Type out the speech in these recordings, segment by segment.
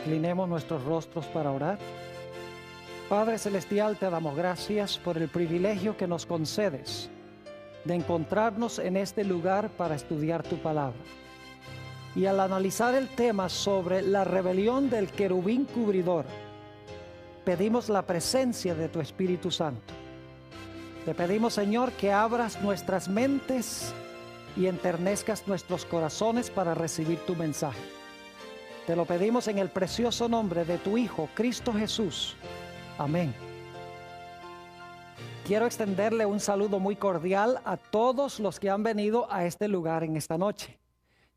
Inclinemos nuestros rostros para orar. Padre Celestial, te damos gracias por el privilegio que nos concedes de encontrarnos en este lugar para estudiar tu palabra. Y al analizar el tema sobre la rebelión del querubín cubridor, pedimos la presencia de tu Espíritu Santo. Te pedimos, Señor, que abras nuestras mentes y enternezcas nuestros corazones para recibir tu mensaje. Te lo pedimos en el precioso nombre de tu Hijo, Cristo Jesús. Amén. Quiero extenderle un saludo muy cordial a todos los que han venido a este lugar en esta noche.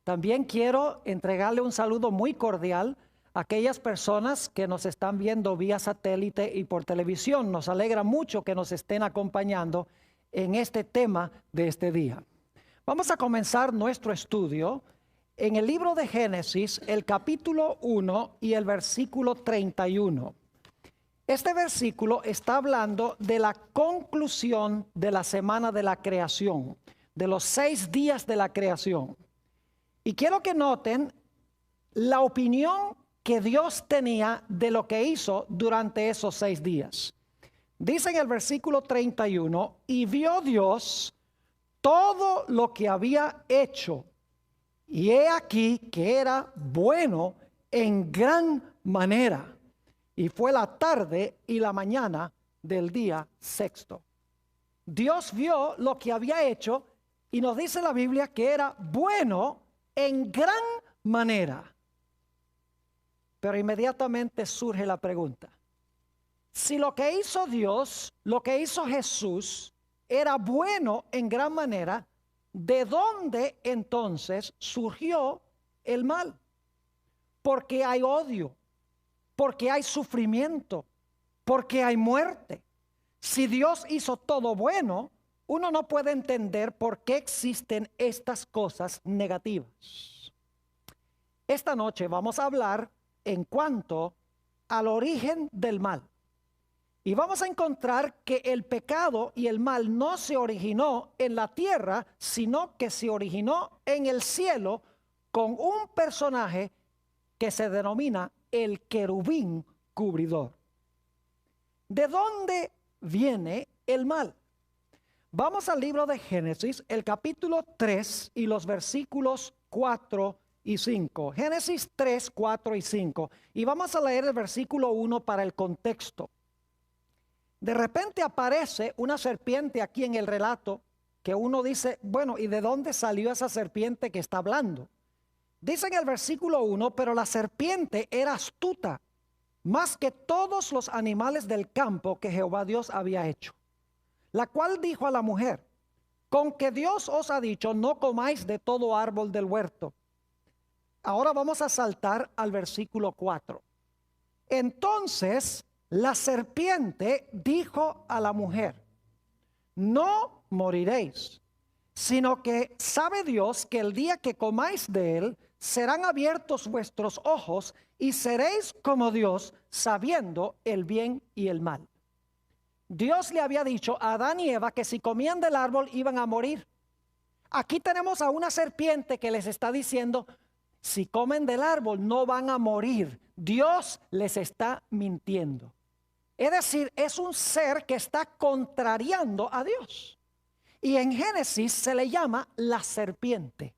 También quiero entregarle un saludo muy cordial a aquellas personas que nos están viendo vía satélite y por televisión. Nos alegra mucho que nos estén acompañando en este tema de este día. Vamos a comenzar nuestro estudio en el libro de Génesis, el capítulo 1 y el versículo 31. Este versículo está hablando de la conclusión de la semana de la creación, de los 6 días de la creación. Y quiero que noten la opinión que Dios tenía de lo que hizo durante esos 6 días. Dice en el versículo 31, y vio Dios todo lo que había hecho, y he aquí que era bueno en gran manera. Y fue la tarde y la mañana del día sexto. Dios vio lo que había hecho y nos dice la Biblia que era bueno en gran manera. Pero inmediatamente surge la pregunta: si lo que hizo Dios, lo que hizo Jesús, era bueno en gran manera, ¿de dónde entonces surgió el mal? Porque hay odio, porque hay sufrimiento, porque hay muerte. Si Dios hizo todo bueno, uno no puede entender por qué existen estas cosas negativas. Esta noche vamos a hablar en cuanto al origen del mal. Y vamos a encontrar que el pecado y el mal no se originó en la tierra, sino que se originó en el cielo con un personaje que se denomina el querubín cubridor. ¿De dónde viene el mal? Vamos al libro de Génesis, el capítulo 3 y los versículos 4 y 5. Génesis 3, 4 y 5. Y vamos a leer el versículo 1 para el contexto. De repente aparece una serpiente aquí en el relato que uno dice, bueno, ¿y de dónde salió esa serpiente que está hablando? Dice en el versículo 1, pero la serpiente era astuta, más que todos los animales del campo que Jehová Dios había hecho. La cual dijo a la mujer, con que Dios os ha dicho, no comáis de todo árbol del huerto. Ahora vamos a saltar al versículo 4. Entonces la serpiente dijo a la mujer, no moriréis, sino que sabe Dios que el día que comáis de él, serán abiertos vuestros ojos y seréis como Dios, sabiendo el bien y el mal. Dios le había dicho a Adán y Eva que si comían del árbol iban a morir. Aquí tenemos a una serpiente que les está diciendo, si comen del árbol no van a morir. Dios les está mintiendo. Es decir, es un ser que está contrariando a Dios. Y en Génesis se le llama la serpiente.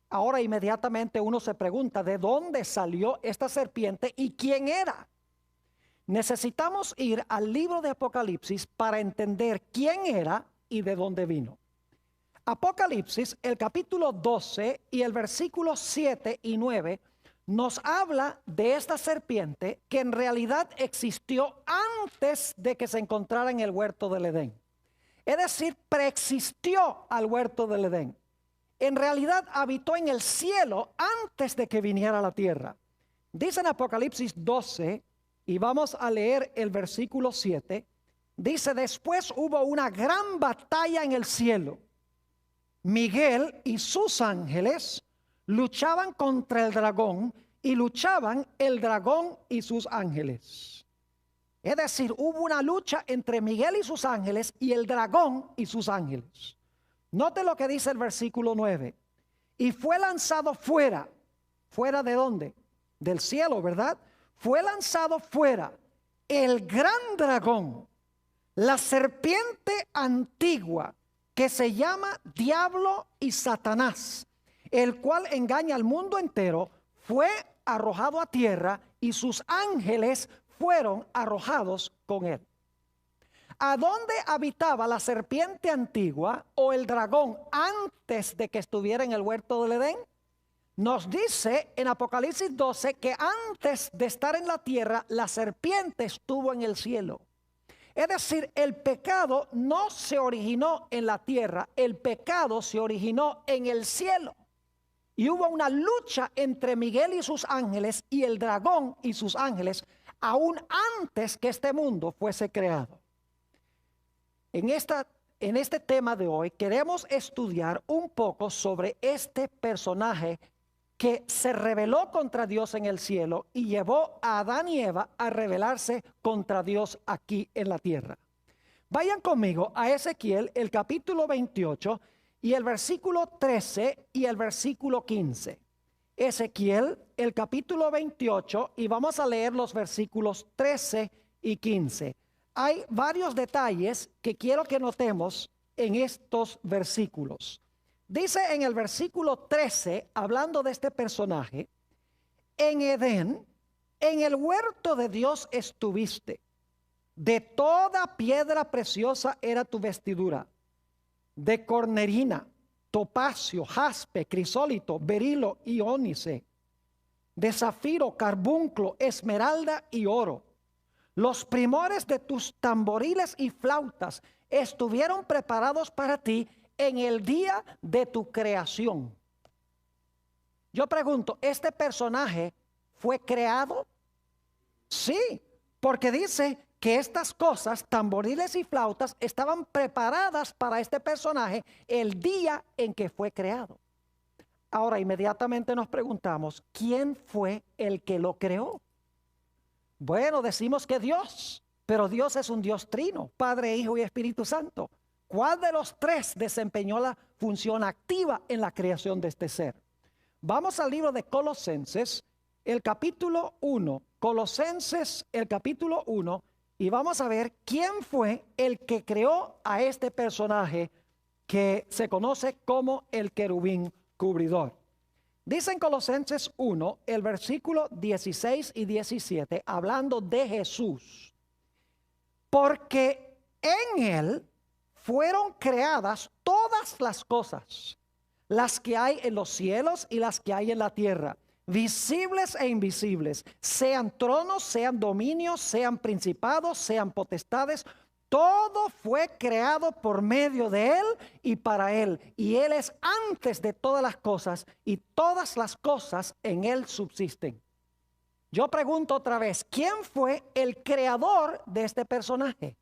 Ahora inmediatamente uno se pregunta, ¿de dónde salió esta serpiente y quién era? Necesitamos ir al libro de Apocalipsis para entender quién era y de dónde vino. Apocalipsis, el capítulo 12 y el versículo 7 y 9, nos habla de esta serpiente que en realidad existió antes de que se encontrara en el huerto del Edén. Es decir, preexistió al huerto del Edén. En realidad habitó en el cielo antes de que viniera a la tierra. Dice en Apocalipsis 12, y vamos a leer el versículo 7, dice, después hubo una gran batalla en el cielo. Miguel y sus ángeles luchaban contra el dragón y luchaban el dragón y sus ángeles. Es decir, hubo una lucha entre Miguel y sus ángeles y el dragón y sus ángeles. Note lo que dice el versículo 9. Y fue lanzado fuera. ¿Fuera de dónde? Del cielo, ¿verdad? fue lanzado fuera el gran dragón, la serpiente antigua, que se llama Diablo y Satanás, el cual engaña al mundo entero, fue arrojado a tierra y sus ángeles fueron arrojados con él. ¿A dónde habitaba la serpiente antigua o el dragón antes de que estuviera en el huerto del Edén? Nos dice en Apocalipsis 12 que antes de estar en la tierra, la serpiente estuvo en el cielo. Es decir, el pecado no se originó en la tierra, el pecado se originó en el cielo. Y hubo una lucha entre Miguel y sus ángeles y el dragón y sus ángeles, aún antes que este mundo fuese creado. En este tema de hoy queremos estudiar un poco sobre este personaje que se rebeló contra Dios en el cielo y llevó a Adán y Eva a rebelarse contra Dios aquí en la tierra. Vayan conmigo a Ezequiel, el capítulo 28 y el versículo 13 y el versículo 15. Ezequiel, el capítulo 28, y vamos a leer los versículos 13 y 15. Hay varios detalles que quiero que notemos en estos versículos. Dice en el versículo 13, hablando de este personaje: en Edén, en el huerto de Dios estuviste. De toda piedra preciosa era tu vestidura, de cornerina, topacio, jaspe, crisólito, berilo y ónice, de zafiro, carbunclo, esmeralda y oro. Los primores de tus tamboriles y flautas estuvieron preparados para ti en el día de tu creación. Yo pregunto, ¿este personaje fue creado? Sí, porque dice que estas cosas, tamboriles y flautas, estaban preparadas para este personaje el día en que fue creado. Ahora inmediatamente nos preguntamos, ¿quién fue el que lo creó? Bueno, decimos que Dios, pero Dios es un Dios trino, Padre, Hijo y Espíritu Santo. ¿Cuál de los tres desempeñó la función activa en la creación de este ser? Vamos al libro de Colosenses, el capítulo 1. Colosenses, el capítulo 1. Y vamos a ver quién fue el que creó a este personaje que se conoce como el querubín cubridor. Dice en Colosenses 1, el versículo 16 y 17, hablando de Jesús: porque en él fueron creadas todas las cosas, las que hay en los cielos y las que hay en la tierra, visibles e invisibles, sean tronos, sean dominios, sean principados, sean potestades. Todo fue creado por medio de él y para él. Y él es antes de todas las cosas y todas las cosas en él subsisten. Yo pregunto otra vez, ¿quién fue el creador de este personaje?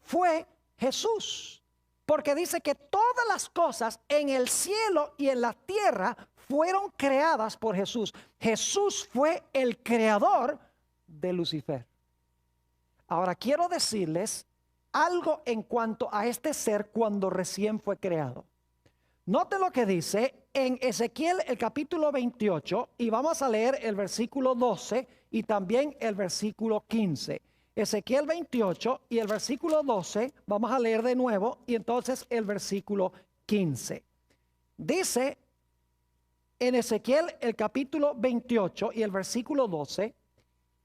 Fue Jesús, porque dice que todas las cosas en el cielo y en la tierra fueron creadas por Jesús. Jesús fue el creador de Lucifer. Ahora quiero decirles algo en cuanto a este ser cuando recién fue creado. Note lo que dice en Ezequiel el capítulo 28 y vamos a leer el versículo 12 y también el versículo 15. Ezequiel 28 y el versículo 12, vamos a leer de nuevo, y entonces el versículo 15. Dice en Ezequiel el capítulo 28 y el versículo 12: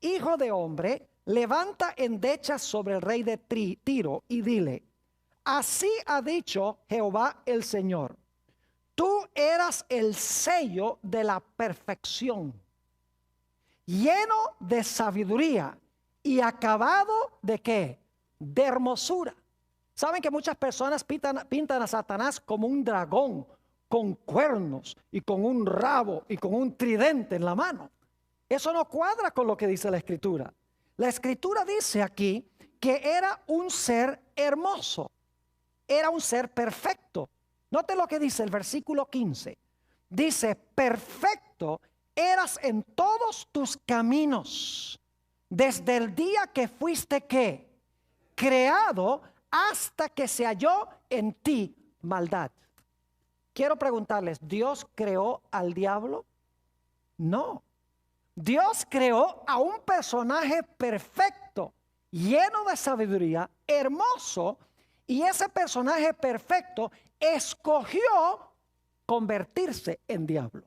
hijo de hombre, levanta endechas sobre el rey de Tiro y dile: así ha dicho Jehová el Señor, tú eras el sello de la perfección, lleno de sabiduría y acabado de ¿qué? De hermosura. Saben que muchas personas pintan a Satanás como un dragón con cuernos y con un rabo y con un tridente en la mano. Eso no cuadra con lo que dice la Escritura. La Escritura dice aquí que era un ser hermoso, era un ser perfecto. Note lo que dice el versículo 15. Dice: perfecto eras en todos tus caminos, desde el día que fuiste ¿qué? Creado, hasta que se halló en ti maldad. Quiero preguntarles, ¿Dios creó al diablo? No. Dios creó a un personaje perfecto, lleno de sabiduría, hermoso, y ese personaje perfecto escogió convertirse en diablo.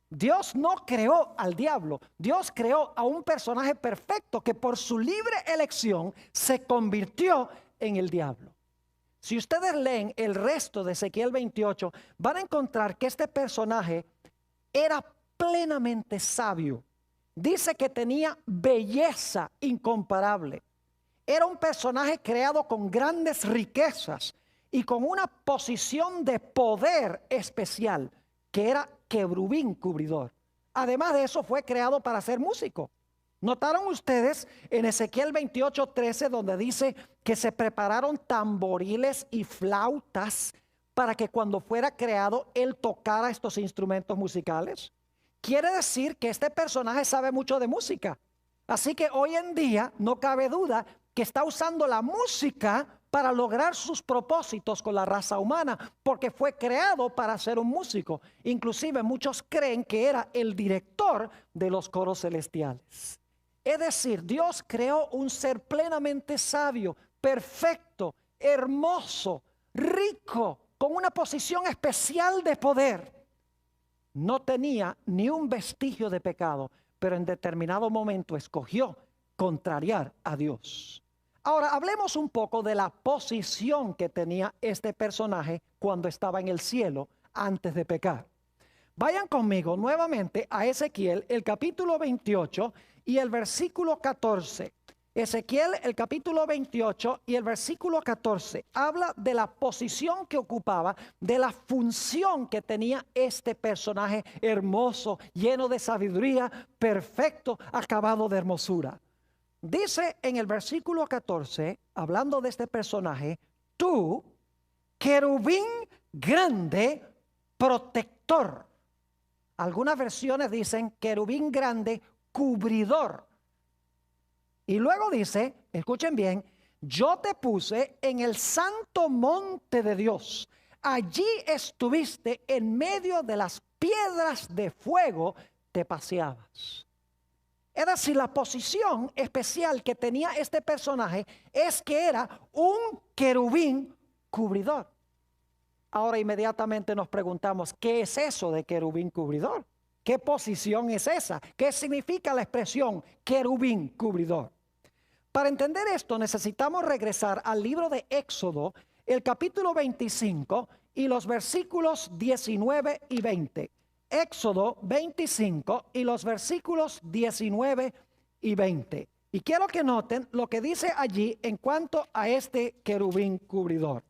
Dios no creó al diablo, Dios creó a un personaje perfecto que por su libre elección se convirtió en el diablo. Si ustedes leen el resto de Ezequiel 28, van a encontrar que este personaje era plenamente sabio. Dice que tenía belleza incomparable. Era un personaje creado con grandes riquezas y con una posición de poder especial, que era querubín cubridor. Además de eso, fue creado para ser músico. ¿Notaron ustedes en Ezequiel 28:13 donde dice que se prepararon tamboriles y flautas para que cuando fuera creado él tocara estos instrumentos musicales? Quiere decir que este personaje sabe mucho de música. Así que hoy en día no cabe duda que está usando la música para lograr sus propósitos con la raza humana, porque fue creado para ser un músico. Inclusive muchos creen que era el director de los coros celestiales. Es decir, Dios creó un ser plenamente sabio, perfecto, hermoso, rico, con una posición especial de poder. No tenía ni un vestigio de pecado, pero en determinado momento escogió contrariar a Dios. Ahora, hablemos un poco de la posición que tenía este personaje cuando estaba en el cielo antes de pecar. Vayan conmigo nuevamente a Ezequiel, el capítulo 28 y el versículo 14. Ezequiel, el capítulo 28 y el versículo 14 habla de la posición que ocupaba, de la función que tenía este personaje hermoso, lleno de sabiduría, perfecto, acabado de hermosura. Dice en el versículo 14, hablando de este personaje, tú, querubín grande, protector. Algunas versiones dicen querubín grande, cubridor. Y luego dice, escuchen bien, yo te puse en el santo monte de Dios. Allí estuviste en medio de las piedras de fuego, te paseabas. Es decir, la posición especial que tenía este personaje es que era un querubín cubridor. Ahora inmediatamente nos preguntamos, ¿qué es eso de querubín cubridor? ¿Qué posición es esa? ¿Qué significa la expresión querubín cubridor? Para entender esto necesitamos regresar al libro de Éxodo, el capítulo 25 y los versículos 19 y 20. Éxodo 25 y los versículos 19 y 20. Y quiero que noten lo que dice allí en cuanto a este querubín cubridor.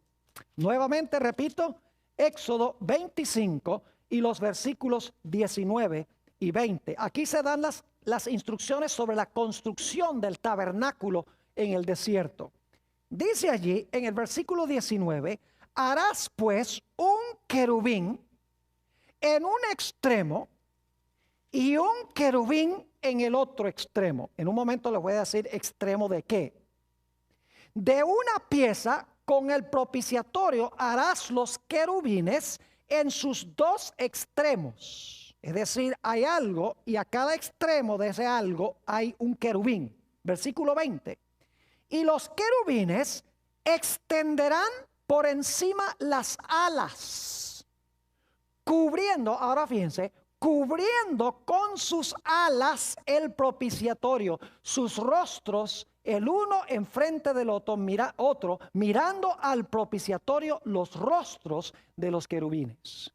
Nuevamente repito, Éxodo 25 y los versículos 19 y 20. Aquí se dan las instrucciones sobre la construcción del tabernáculo en el desierto. Dice allí en el versículo 19, harás pues un querubín en un extremo y un querubín en el otro extremo. En un momento les voy a decir extremo de qué. De una pieza con el propiciatorio harás los querubines en sus dos extremos. Es decir, hay algo y a cada extremo de ese algo hay un querubín. Versículo 20. Y los querubines extenderán por encima las alas, cubriendo, ahora fíjense, cubriendo con sus alas el propiciatorio, sus rostros, el uno enfrente del otro, mirando al propiciatorio los rostros de los querubines.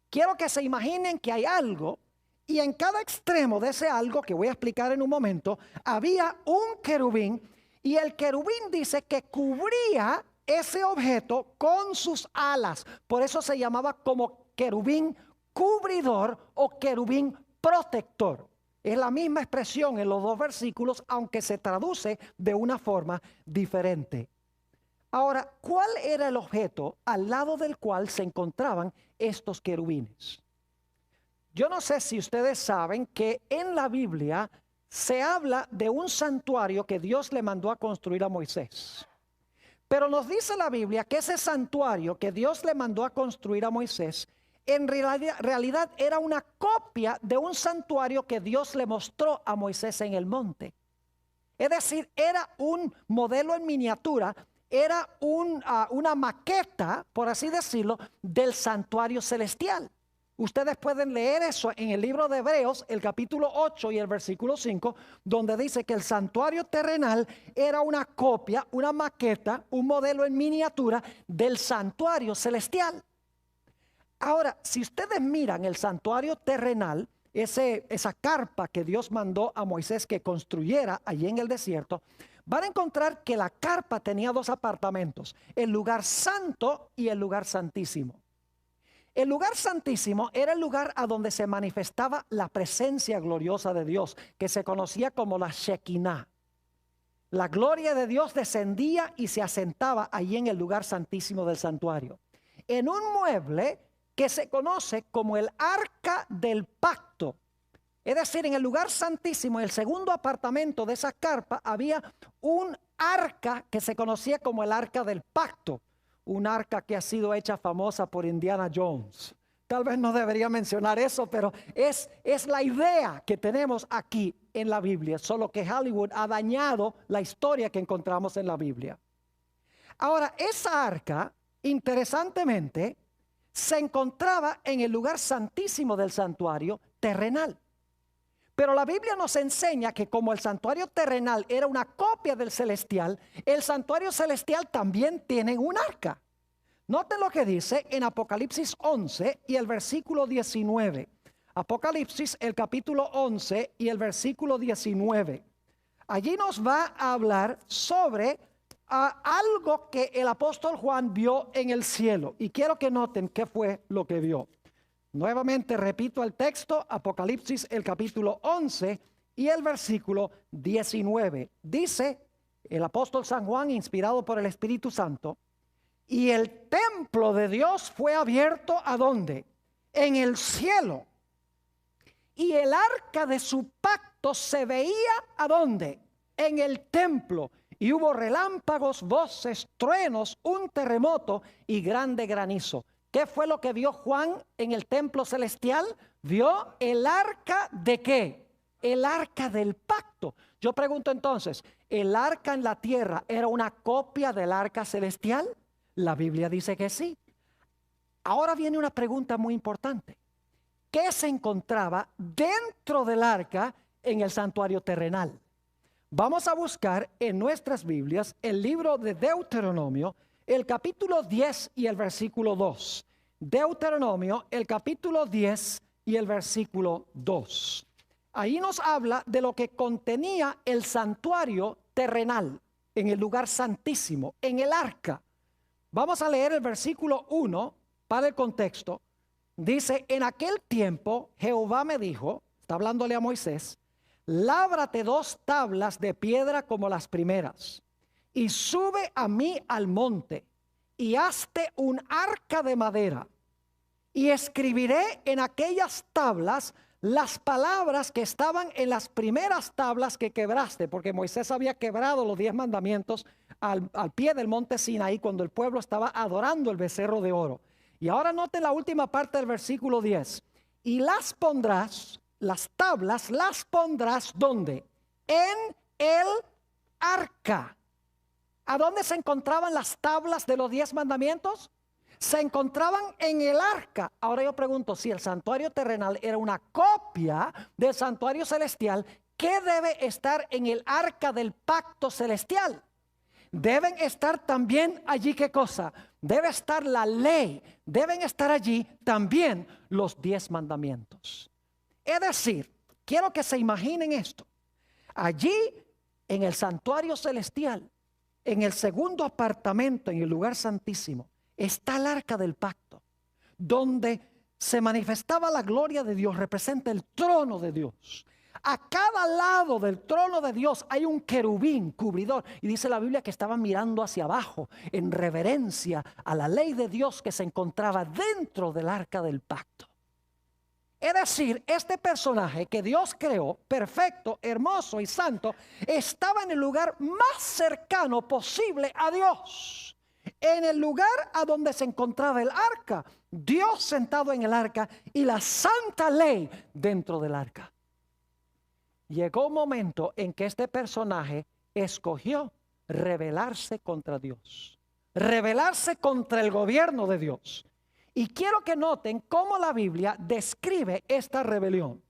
Quiero que se imaginen que hay algo y en cada extremo de ese algo, que voy a explicar en un momento, había un querubín y el querubín dice que cubría ese objeto con sus alas. Por eso se llamaba como querubín cubridor o querubín protector. Es la misma expresión en los dos versículos, aunque se traduce de una forma diferente. Ahora, ¿cuál era el objeto al lado del cual se encontraban estos querubines? Yo no sé si ustedes saben que en la Biblia se habla de un santuario que Dios le mandó a construir a Moisés. Pero nos dice la Biblia que ese santuario que Dios le mandó a construir a Moisés en realidad era una copia de un santuario que Dios le mostró a Moisés en el monte. Es decir, era un modelo en miniatura, era una maqueta, por así decirlo, del santuario celestial. Ustedes pueden leer eso en el libro de Hebreos, el capítulo 8 y el versículo 5, donde dice que el santuario terrenal era una copia, una maqueta, un modelo en miniatura del santuario celestial. Ahora, si ustedes miran el santuario terrenal, esa carpa que Dios mandó a Moisés que construyera allí en el desierto, van a encontrar que la carpa tenía dos apartamentos, el lugar santo y el lugar santísimo. El lugar santísimo era el lugar a donde se manifestaba la presencia gloriosa de Dios, que se conocía como la Shekinah. La gloria de Dios descendía y se asentaba allí en el lugar santísimo del santuario, en un mueble que se conoce como el arca del pacto. Es decir, en el lugar santísimo, en el segundo apartamento de esa carpa, había un arca que se conocía como el arca del pacto. Un arca que ha sido hecha famosa por Indiana Jones. Tal vez no debería mencionar eso, pero es la idea que tenemos aquí en la Biblia. Solo que Hollywood ha dañado la historia que encontramos en la Biblia. Ahora, esa arca, interesantemente, se encontraba en el lugar santísimo del santuario terrenal. Pero la Biblia nos enseña que como el santuario terrenal era una copia del celestial, el santuario celestial también tiene un arca. Noten lo que dice en Apocalipsis 11 y el versículo 19. Apocalipsis, el capítulo 11 y el versículo 19. Allí nos va a hablar sobre algo que el apóstol Juan vio en el cielo. Y quiero que noten qué fue lo que vio. Nuevamente repito el texto, Apocalipsis el capítulo 11 y el versículo 19. Dice el apóstol San Juan, inspirado por el Espíritu Santo, y el templo de Dios fue abierto ¿a dónde? En el cielo. Y el arca de su pacto se veía ¿a dónde? En el templo. Y hubo relámpagos, voces, truenos, un terremoto y grande granizo. ¿Qué fue lo que vio Juan en el templo celestial? Vio el arca ¿de qué? El arca del pacto. Yo pregunto entonces, ¿el arca en la tierra era una copia del arca celestial? La Biblia dice que sí. Ahora viene una pregunta muy importante. ¿Qué se encontraba dentro del arca en el santuario terrenal? Vamos a buscar en nuestras Biblias el libro de Deuteronomio, el capítulo 10 y el versículo 2. Deuteronomio, el capítulo 10 y el versículo 2. Ahí nos habla de lo que contenía el santuario terrenal, en el lugar santísimo, en el arca. Vamos a leer el versículo 1 para el contexto. Dice, en aquel tiempo Jehová me dijo, está hablándole a Moisés, lábrate 2 tablas de piedra como las primeras, y sube a mí al monte, y hazte un arca de madera, y escribiré en aquellas tablas las palabras que estaban en las primeras tablas que quebraste, porque Moisés había quebrado los 10 mandamientos al pie del monte Sinaí cuando el pueblo estaba adorando el becerro de oro. Y ahora noten la última parte del versículo 10. Y las pondrás, las tablas las pondrás, ¿dónde? En el arca. ¿A dónde se encontraban las tablas de los 10 mandamientos? Se encontraban en el arca. Ahora yo pregunto, si el santuario terrenal era una copia del santuario celestial, ¿qué debe estar en el arca del pacto celestial? Deben estar también allí, ¿qué cosa? Debe estar la ley, deben estar allí también los 10 mandamientos. Es decir, quiero que se imaginen esto. Allí en el santuario celestial, en el segundo apartamento, en el lugar santísimo, está el arca del pacto, donde se manifestaba la gloria de Dios, representa el trono de Dios. A cada lado del trono de Dios hay un querubín cubridor. Y dice la Biblia que estaban mirando hacia abajo en reverencia a la ley de Dios que se encontraba dentro del arca del pacto. Es decir, este personaje que Dios creó, perfecto, hermoso y santo, estaba en el lugar más cercano posible a Dios. en el lugar a donde se encontraba el arca, Dios sentado en el arca y la santa ley dentro del arca. Llegó un momento en que este personaje escogió rebelarse contra Dios, rebelarse contra el gobierno de Dios. Y quiero que noten cómo la Biblia describe esta rebelión.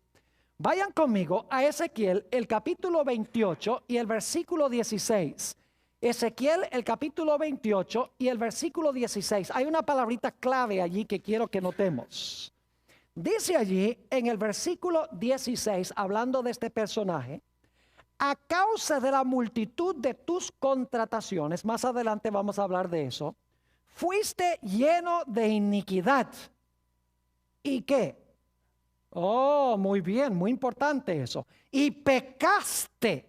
Vayan conmigo a Ezequiel, el capítulo 28 y el versículo 16. Ezequiel, el capítulo 28 y el versículo 16. Hay una palabrita clave allí que quiero que notemos. Dice allí en el versículo 16, hablando de este personaje: a causa de la multitud de tus contrataciones, más adelante vamos a hablar de eso, fuiste lleno de iniquidad. ¿Y qué? Oh, muy bien, muy importante eso. Y pecaste,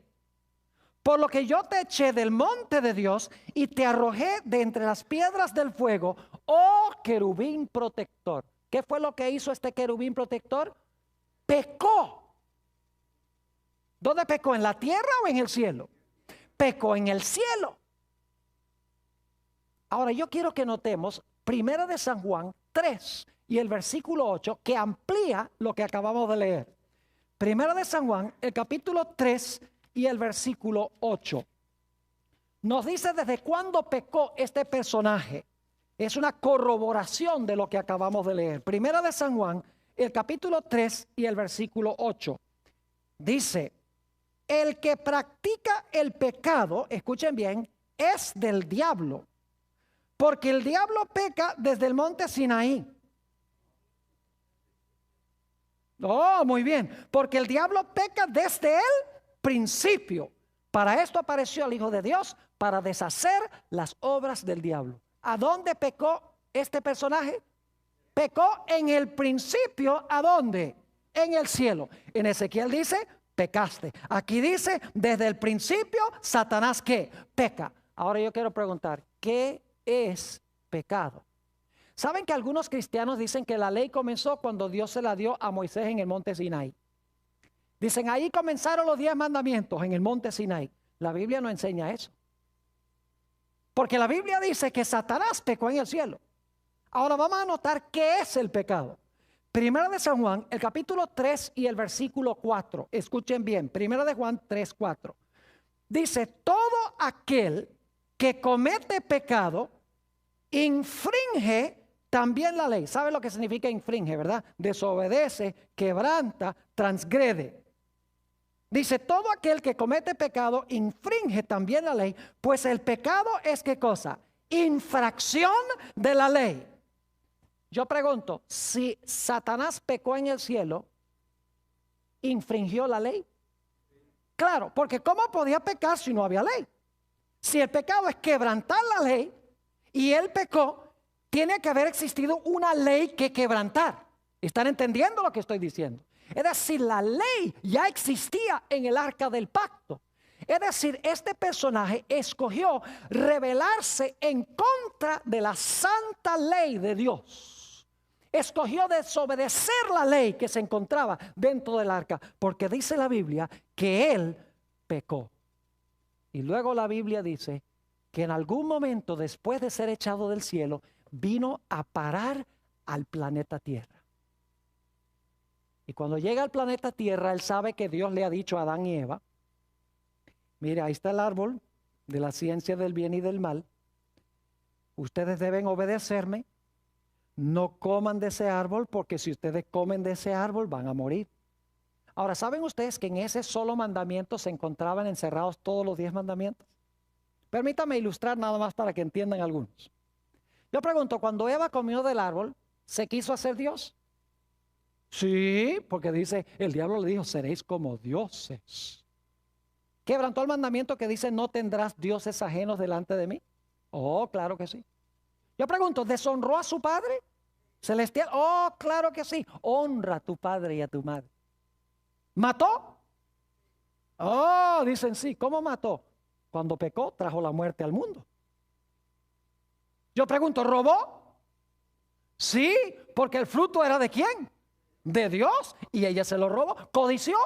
por lo que yo te eché del monte de Dios y te arrojé de entre las piedras del fuego, oh querubín protector. ¿Qué fue lo que hizo este querubín protector? Pecó. ¿Dónde pecó? ¿En la tierra o en el cielo? Pecó en el cielo. Ahora yo quiero que notemos Primera de San Juan 3 y el versículo 8, que amplía lo que acabamos de leer. Primera de San Juan, el capítulo 3 y el versículo 8. Nos dice desde cuándo pecó este personaje. Es una corroboración de lo que acabamos de leer. Primera de San Juan, el capítulo 3 y el versículo 8. Dice: el que practica el pecado, escuchen bien, es del diablo, porque el diablo peca desde el monte Sinaí. Oh, muy bien, porque el diablo peca desde el principio. Para esto apareció el Hijo de Dios, para deshacer las obras del diablo. ¿A dónde pecó este personaje? Pecó en el principio. ¿A dónde? En el cielo. En Ezequiel dice: pecaste. Aquí dice: desde el principio Satanás ¿qué? Peca. Ahora yo quiero preguntar, ¿qué es pecado? ¿Saben que algunos cristianos dicen que la ley comenzó cuando Dios se la dio a Moisés en el monte Sinaí? Dicen, ahí comenzaron los 10 mandamientos en el monte Sinaí. La Biblia no enseña eso. Porque la Biblia dice que Satanás pecó en el cielo. Ahora vamos a notar qué es el pecado. Primera de San Juan, el capítulo 3 y el versículo 4. Escuchen bien, Primera de Juan 3, 4. Dice: todo aquel que comete pecado infringe también la ley. ¿Sabe lo que significa infringe, verdad? Desobedece, quebranta, transgrede. Dice: todo aquel que comete pecado infringe también la ley, pues el pecado es ¿qué cosa? Infracción de la ley. Yo pregunto, si Satanás pecó en el cielo, ¿infringió la ley? Claro, porque ¿cómo podía pecar si no había ley? Si el pecado es quebrantar la ley y él pecó, tiene que haber existido una ley que quebrantar. ¿Están entendiendo lo que estoy diciendo? Es decir, la ley ya existía en el arca del pacto. Es decir, este personaje escogió rebelarse en contra de la santa ley de Dios. Escogió desobedecer la ley que se encontraba dentro del arca, porque dice la Biblia que él pecó. Y luego la Biblia dice que en algún momento, después de ser echado del cielo, vino a parar al planeta Tierra. Y cuando llega al planeta Tierra, él sabe que Dios le ha dicho a Adán y Eva: mire, ahí está el árbol de la ciencia del bien y del mal. Ustedes deben obedecerme. No coman de ese árbol, porque si ustedes comen de ese árbol van a morir. Ahora, ¿saben ustedes que en ese solo mandamiento se encontraban encerrados todos los 10 mandamientos? Permítame ilustrar nada más para que entiendan algunos. Yo pregunto, cuando Eva comió del árbol, ¿se quiso hacer Dios? Sí, porque dice, el diablo le dijo: seréis como dioses. ¿Quebrantó el mandamiento que dice: no tendrás dioses ajenos delante de mí? Oh, claro que sí. Yo pregunto, ¿deshonró a su padre celestial? Oh, claro que sí. Honra a tu padre y a tu madre. ¿Mató? Oh, dicen sí. ¿Cómo mató? Cuando pecó, trajo la muerte al mundo. Yo pregunto, ¿robó? Sí, porque el fruto era ¿de quién? De Dios, y ella se lo robó. ¿Codició?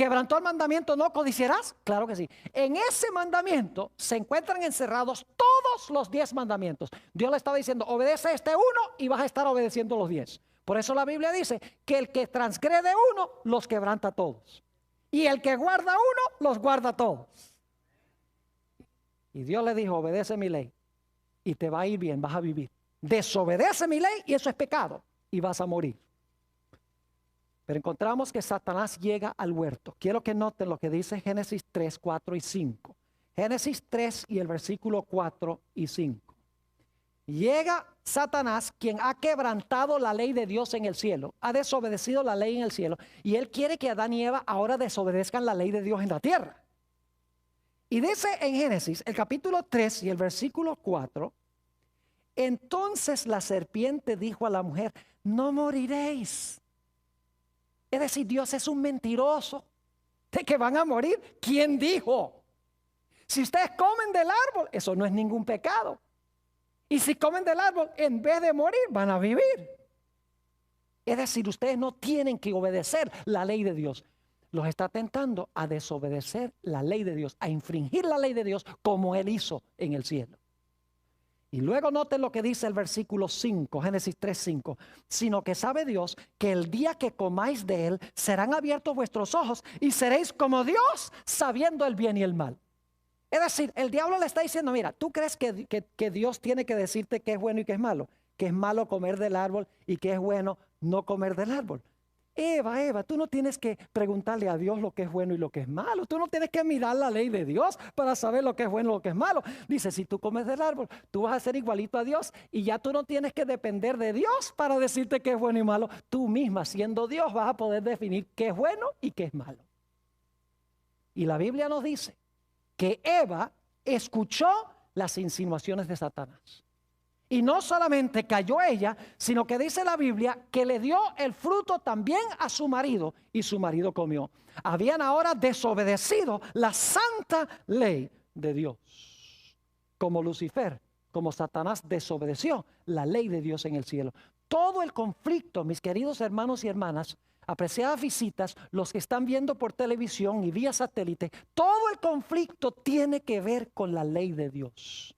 ¿Quebrantó el mandamiento no codiciarás? Claro que sí. En ese mandamiento se encuentran encerrados todos los 10 mandamientos. Dios le estaba diciendo, obedece este uno y vas a estar obedeciendo los 10. Por eso la Biblia dice que el que transgrede uno, los quebranta todos. Y el que guarda uno, los guarda todos. Y Dios le dijo, obedece mi ley y te va a ir bien, vas a vivir. Desobedece mi ley y eso es pecado y vas a morir. Pero encontramos que Satanás llega al huerto. Quiero que noten lo que dice Génesis 3, 4 y 5. Génesis 3 y el versículo 4 y 5. Llega Satanás, quien ha quebrantado la ley de Dios en el cielo, ha desobedecido la ley en el cielo, y él quiere que Adán y Eva ahora desobedezcan la ley de Dios en la tierra. Y dice en Génesis, el capítulo 3 y el versículo 4, entonces la serpiente dijo a la mujer, no moriréis. Es decir, Dios es un mentiroso de que van a morir. ¿Quién dijo? Si ustedes comen del árbol, eso no es ningún pecado. Y si comen del árbol, en vez de morir, van a vivir. Es decir, ustedes no tienen que obedecer la ley de Dios. Los está tentando a desobedecer la ley de Dios, a infringir la ley de Dios como Él hizo en el cielo. Y luego noten lo que dice el versículo 5, Génesis 3, 5. Sino que sabe Dios que el día que comáis de él, serán abiertos vuestros ojos y seréis como Dios, sabiendo el bien y el mal. Es decir, el diablo le está diciendo, mira, ¿tú crees que Dios tiene que decirte qué es bueno y qué es malo? Que es malo comer del árbol y que es bueno no comer del árbol. Eva, tú no tienes que preguntarle a Dios lo que es bueno y lo que es malo. Tú no tienes que mirar la ley de Dios para saber lo que es bueno y lo que es malo. Dice, si tú comes del árbol, tú vas a ser igualito a Dios y ya tú no tienes que depender de Dios para decirte qué es bueno y malo. Tú misma, siendo Dios, vas a poder definir qué es bueno y qué es malo. Y la Biblia nos dice que Eva escuchó las insinuaciones de Satanás. Y no solamente cayó ella, sino que dice la Biblia que le dio el fruto también a su marido y su marido comió. Habían ahora desobedecido la santa ley de Dios. Como Lucifer, como Satanás desobedeció la ley de Dios en el cielo. Todo el conflicto, mis queridos hermanos y hermanas, apreciadas visitas, los que están viendo por televisión y vía satélite, todo el conflicto tiene que ver con la ley de Dios.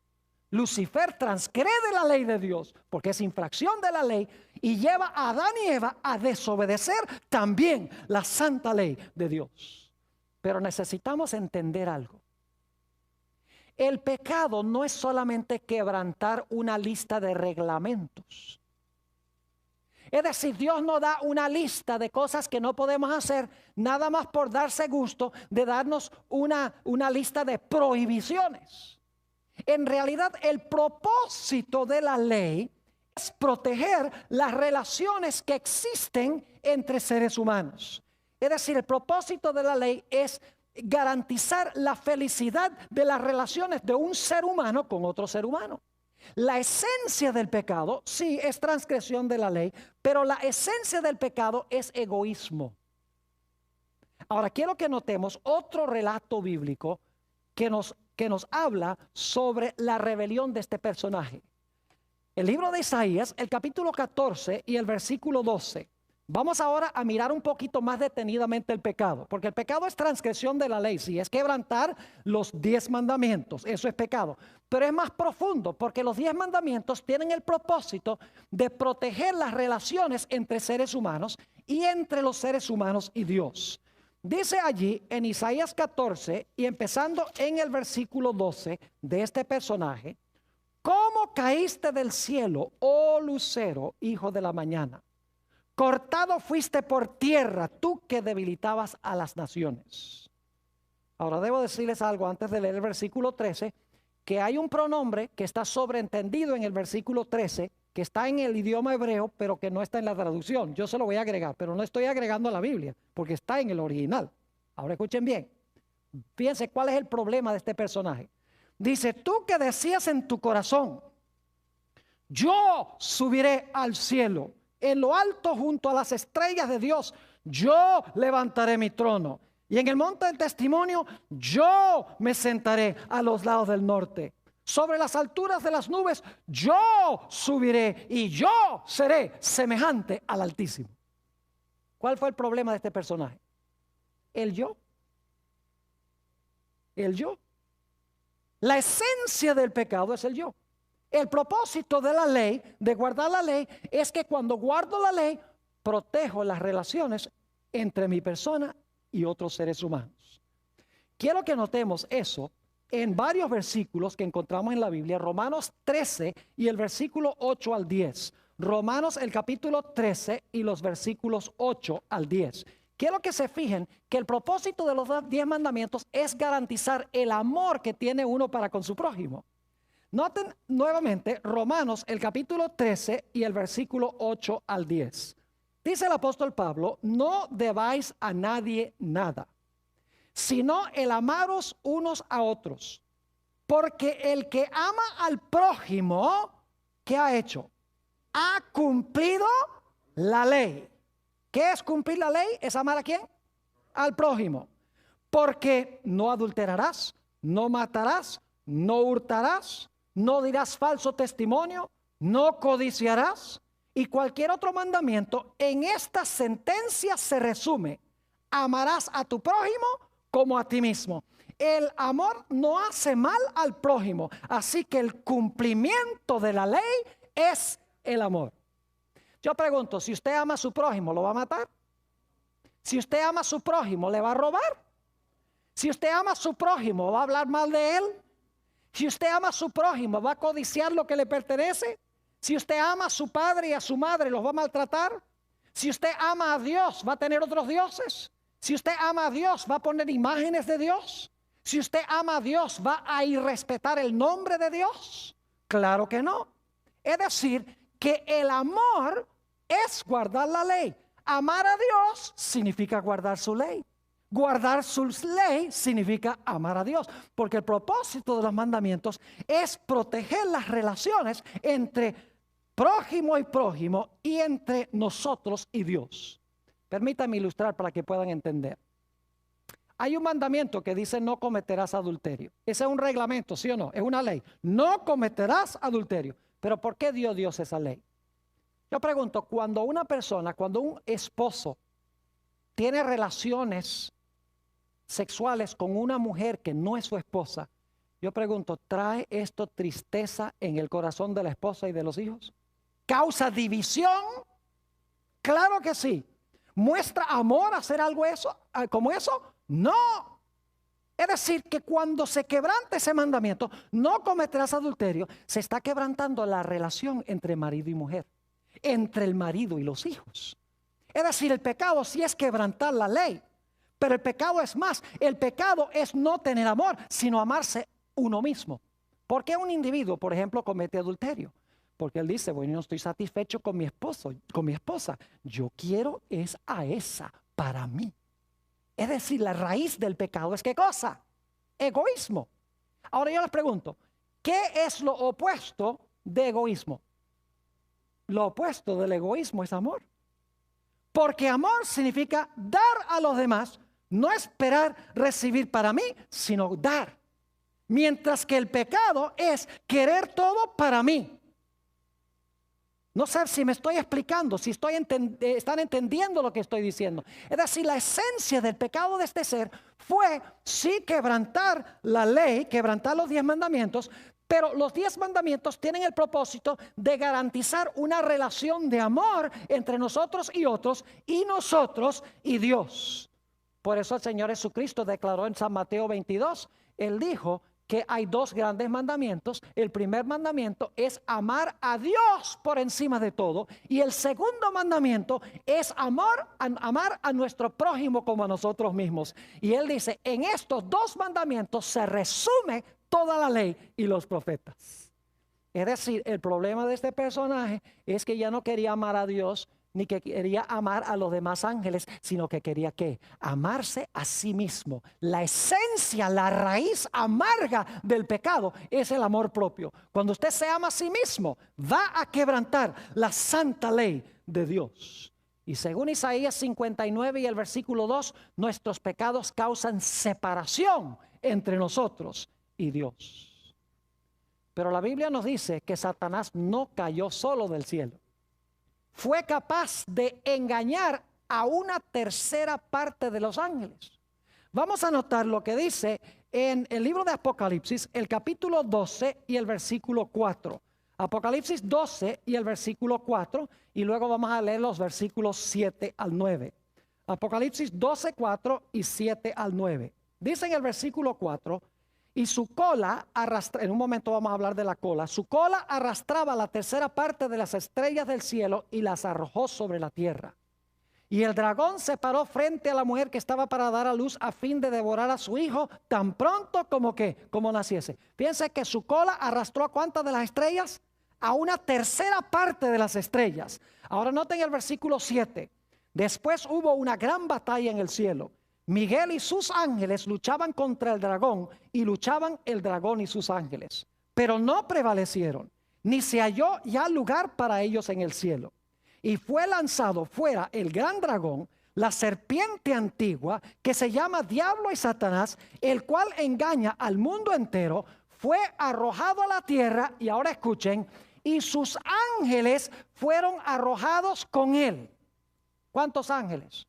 Lucifer transgrede la ley de Dios porque es infracción de la ley y lleva a Adán y Eva a desobedecer también la santa ley de Dios. Pero necesitamos entender algo. El pecado no es solamente quebrantar una lista de reglamentos. Es decir, Dios no da una lista de cosas que no podemos hacer nada más por darse gusto de darnos una lista de prohibiciones. En realidad, el propósito de la ley es proteger las relaciones que existen entre seres humanos. Es decir, el propósito de la ley es garantizar la felicidad de las relaciones de un ser humano con otro ser humano. La esencia del pecado, sí, es transgresión de la ley, pero la esencia del pecado es egoísmo. Ahora, quiero que notemos otro relato bíblico que nos habla sobre la rebelión de este personaje. El libro de Isaías, el capítulo 14 y el versículo 12. Vamos ahora a mirar un poquito más detenidamente el pecado, porque el pecado es transgresión de la ley, sí, es quebrantar los 10 mandamientos, eso es pecado, pero es más profundo, porque los 10 mandamientos tienen el propósito de proteger las relaciones entre seres humanos y entre los seres humanos y Dios. Dice allí en Isaías 14 y empezando en el versículo 12 de este personaje, ¿cómo caíste del cielo, oh lucero, hijo de la mañana? Cortado fuiste por tierra, tú que debilitabas a las naciones. Ahora debo decirles algo antes de leer el versículo 13, que hay un pronombre que está sobreentendido en el versículo 13, que está en el idioma hebreo, pero que no está en la traducción. Yo se lo voy a agregar, pero no estoy agregando a la Biblia, porque está en el original. Ahora escuchen bien. Fíjense cuál es el problema de este personaje. Dice, tú que decías en tu corazón, yo subiré al cielo, en lo alto junto a las estrellas de Dios, yo levantaré mi trono. Y en el monte del testimonio, yo me sentaré a los lados del norte. Sobre las alturas de las nubes, yo subiré y yo seré semejante al Altísimo. ¿Cuál fue el problema de este personaje? El yo. El yo. La esencia del pecado es el yo. El propósito de la ley, de guardar la ley, es que cuando guardo la ley, protejo las relaciones entre mi persona y otros seres humanos. Quiero que notemos eso en varios versículos que encontramos en la Biblia, Romanos 13 y el versículo 8 al 10. Romanos el capítulo 13 y los versículos 8 al 10. Quiero que se fijen que el propósito de los 10 mandamientos es garantizar el amor que tiene uno para con su prójimo. Noten nuevamente Romanos el capítulo 13 y el versículo 8 al 10. Dice el apóstol Pablo, no debáis a nadie nada, sino el amaros unos a otros. Porque el que ama al prójimo, ¿qué ha hecho? Ha cumplido la ley. ¿Qué es cumplir la ley? ¿Es amar a quién? Al prójimo. Porque no adulterarás, no matarás, no hurtarás, no dirás falso testimonio, no codiciarás. Y cualquier otro mandamiento en esta sentencia se resume: amarás a tu prójimo como a ti mismo. El amor no hace mal al prójimo, así que el cumplimiento de la ley es el amor. Yo pregunto, si usted ama a su prójimo, ¿lo va a matar? Si usted ama a su prójimo, ¿le va a robar? Si usted ama a su prójimo, ¿va a hablar mal de él? Si usted ama a su prójimo, ¿va a codiciar lo que le pertenece? Si usted ama a su padre y a su madre, ¿los va a maltratar? Si usted ama a Dios, ¿va a tener otros dioses? Si usted ama a Dios, ¿va a poner imágenes de Dios? Si usted ama a Dios, ¿va a irrespetar el nombre de Dios? Claro que no. Es decir, que el amor es guardar la ley. Amar a Dios significa guardar su ley. Guardar su ley significa amar a Dios, porque el propósito de los mandamientos es proteger las relaciones entre prójimo y prójimo y entre nosotros y Dios. Permítanme ilustrar para que puedan entender. Hay un mandamiento que dice no cometerás adulterio. Ese es un reglamento, ¿sí o no? Es una ley. No cometerás adulterio. Pero ¿por qué dio Dios esa ley? Yo pregunto, cuando una persona, cuando un esposo tiene relaciones sexuales con una mujer que no es su esposa, yo pregunto, ¿trae esto tristeza en el corazón de la esposa y de los hijos? ¿Causa división? Claro que sí. ¿Muestra amor hacer algo como eso? No. Es decir, que cuando se quebranta ese mandamiento, no cometerás adulterio, se está quebrantando la relación entre marido y mujer, entre el marido y los hijos. Es decir, el pecado sí es quebrantar la ley, pero el pecado es más. El pecado es no tener amor, sino amarse uno mismo. ¿Por qué un individuo, por ejemplo, comete adulterio? Porque él dice, bueno, no estoy satisfecho con mi esposo, con mi esposa. Yo quiero es a esa para mí. Es decir, la raíz del pecado es ¿qué cosa? Egoísmo. Ahora yo les pregunto, ¿qué es lo opuesto de egoísmo? Lo opuesto del egoísmo es amor. Porque amor significa dar a los demás, no esperar recibir para mí, sino dar. Mientras que el pecado es querer todo para mí. No sé si me estoy explicando, si están entendiendo lo que estoy diciendo. Es decir, la esencia del pecado de este ser fue sí quebrantar la ley, quebrantar los 10 mandamientos, pero los 10 mandamientos tienen el propósito de garantizar una relación de amor entre nosotros y otros, y nosotros y Dios. Por eso el Señor Jesucristo declaró en San Mateo 22, Él dijo que hay 2 grandes mandamientos. El primer mandamiento es amar a Dios por encima de todo. Y el segundo mandamiento es amar a nuestro prójimo como a nosotros mismos. Y Él dice, en estos 2 mandamientos se resume toda la ley y los profetas. Es decir, el problema de este personaje es que ya no quería amar a Dios, ni que quería amar a los demás ángeles, sino que quería ¿qué? Amarse a sí mismo. La esencia, la raíz amarga del pecado es el amor propio. Cuando usted se ama a sí mismo, va a quebrantar la santa ley de Dios. Y según Isaías 59 y el versículo 2, nuestros pecados causan separación entre nosotros y Dios. Pero la Biblia nos dice que Satanás no cayó solo del cielo. Fue capaz de engañar a una tercera parte de los ángeles. Vamos a notar lo que dice en el libro de Apocalipsis, el capítulo 12 y el versículo 4. Apocalipsis 12 y el versículo 4, y luego vamos a leer los versículos 7 al 9. Apocalipsis 12, 4 y 7 al 9. Dice en el versículo 4, y su cola arrastraba, en un momento vamos a hablar de la cola, su cola arrastraba la tercera parte de las estrellas del cielo y las arrojó sobre la tierra. Y el dragón se paró frente a la mujer que estaba para dar a luz a fin de devorar a su hijo tan pronto como naciese. Piensa que su cola arrastró a ¿cuántas de las estrellas? A una tercera parte de las estrellas. Ahora noten el versículo 7. Después hubo una gran batalla en el cielo. Miguel y sus ángeles luchaban contra el dragón, y luchaban el dragón y sus ángeles. Pero no prevalecieron, ni se halló ya lugar para ellos en el cielo. Y fue lanzado fuera el gran dragón, la serpiente antigua, que se llama Diablo y Satanás, el cual engaña al mundo entero. Fue arrojado a la tierra, y ahora escuchen, y sus ángeles fueron arrojados con él. ¿Cuántos ángeles?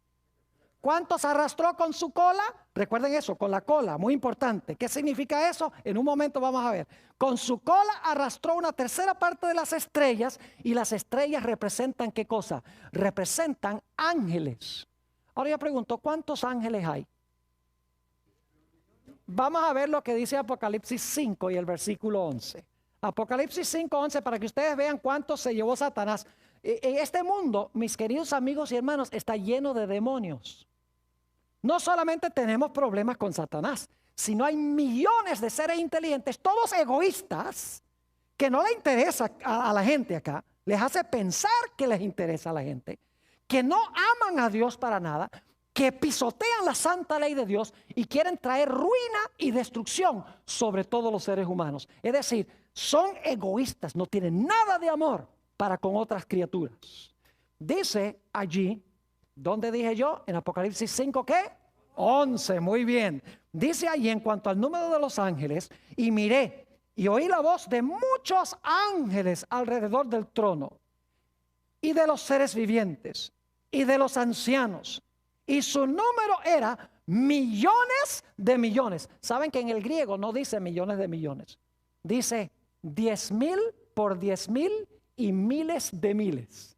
¿Cuántos arrastró con su cola? Recuerden eso, con la cola, muy importante. ¿Qué significa eso? En un momento vamos a ver. Con su cola arrastró una tercera parte de las estrellas, y las estrellas representan ¿qué cosa? Representan ángeles. Ahora yo pregunto, ¿cuántos ángeles hay? Vamos a ver lo que dice Apocalipsis 5 y el versículo 11. Apocalipsis 5, 11, para que ustedes vean cuántos se llevó Satanás. En este mundo, mis queridos amigos y hermanos, está lleno de demonios. No solamente tenemos problemas con Satanás, sino hay millones de seres inteligentes, todos egoístas, que no le interesa a la gente acá, les hace pensar que les interesa a la gente, que no aman a Dios para nada, que pisotean la santa ley de Dios y quieren traer ruina y destrucción sobre todos los seres humanos. Es decir, son egoístas, no tienen nada de amor para con otras criaturas. Dice allí, ¿dónde dije yo? En Apocalipsis 5, ¿qué? 11, muy bien. Dice allí en cuanto al número de los ángeles, y miré y oí la voz de muchos ángeles alrededor del trono, y de los seres vivientes, y de los ancianos, y su número era millones de millones. Saben que en el griego no dice millones de millones, dice 10,000 por 10,000 y miles de miles,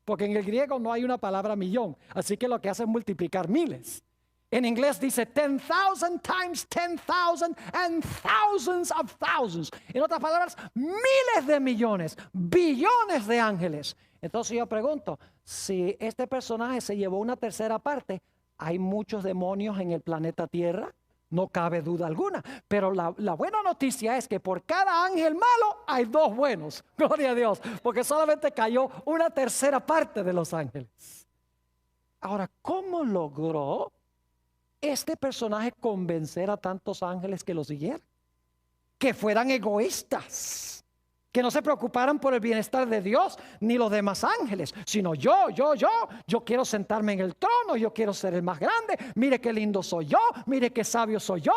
porque en el griego no hay una palabra millón, así que lo que hace es multiplicar miles. En inglés dice 10,000 times 10,000 and thousands of thousands. En otras palabras, miles de millones, billones de ángeles. Entonces yo pregunto, si este personaje se llevó una tercera parte, ¿hay muchos demonios en el planeta Tierra? No cabe duda alguna. Pero la buena noticia es que por cada ángel malo hay dos buenos. Gloria a Dios. Porque solamente cayó una tercera parte de los ángeles. Ahora, ¿cómo logró este personaje convencer a tantos ángeles que lo siguieran? Que fueran egoístas, que no se preocuparan por el bienestar de Dios ni los demás ángeles, sino yo quiero sentarme en el trono, yo quiero ser el más grande, mire qué lindo soy yo, mire qué sabio soy yo.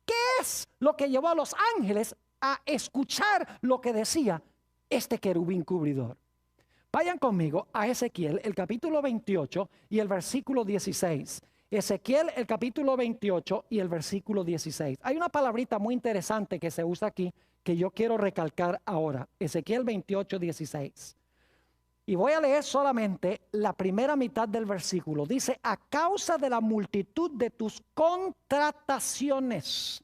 ¿Qué es lo que llevó a los ángeles a escuchar lo que decía este querubín cubridor? Vayan conmigo a Ezequiel, el capítulo 28 y el versículo 16. Ezequiel, el capítulo 28 y el versículo 16. Hay una palabrita muy interesante que se usa aquí que yo quiero recalcar ahora. Ezequiel 28, 16. Y voy a leer solamente la primera mitad del versículo. Dice, a causa de la multitud de tus contrataciones,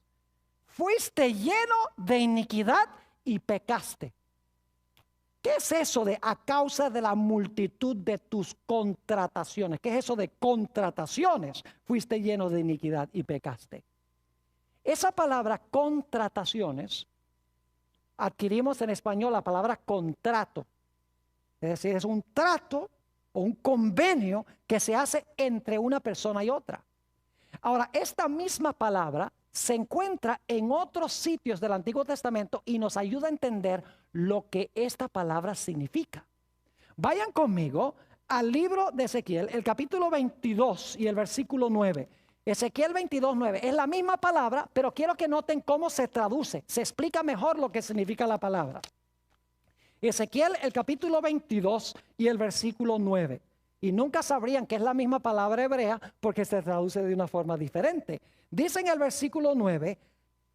fuiste lleno de iniquidad y pecaste. ¿Qué es eso de a causa de la multitud de tus contrataciones? ¿Qué es eso de contrataciones? Fuiste lleno de iniquidad y pecaste. Esa palabra contrataciones, adquirimos en español la palabra contrato. Es decir, es un trato o un convenio que se hace entre una persona y otra. Ahora, esta misma palabra se encuentra en otros sitios del Antiguo Testamento y nos ayuda a entender lo que esta palabra significa. Vayan conmigo al libro de Ezequiel, el capítulo 22 y el versículo 9. Ezequiel 22, 9. Es la misma palabra, pero quiero que noten cómo se traduce. Se explica mejor lo que significa la palabra. Ezequiel, el capítulo 22 y el versículo 9. y nunca sabrían que es la misma palabra hebrea porque se traduce de una forma diferente. Dice en el versículo 9,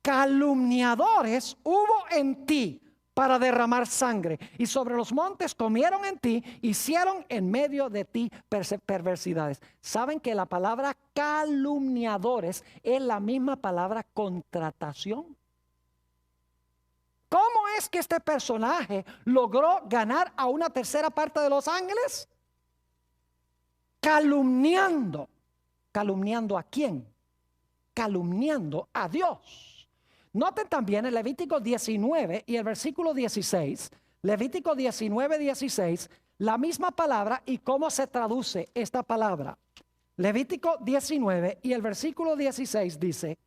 calumniadores hubo en ti para derramar sangre, y sobre los montes comieron en ti, hicieron en medio de ti perversidades. ¿Saben que la palabra calumniadores es la misma palabra contratación? ¿Cómo es que este personaje logró ganar a una tercera parte de los ángeles? Calumniando. ¿Calumniando a quién? Calumniando a Dios. Noten también en Levítico 19 y el versículo 16, Levítico 19, 16, la misma palabra y cómo se traduce esta palabra. Levítico 19 y el versículo 16 dice,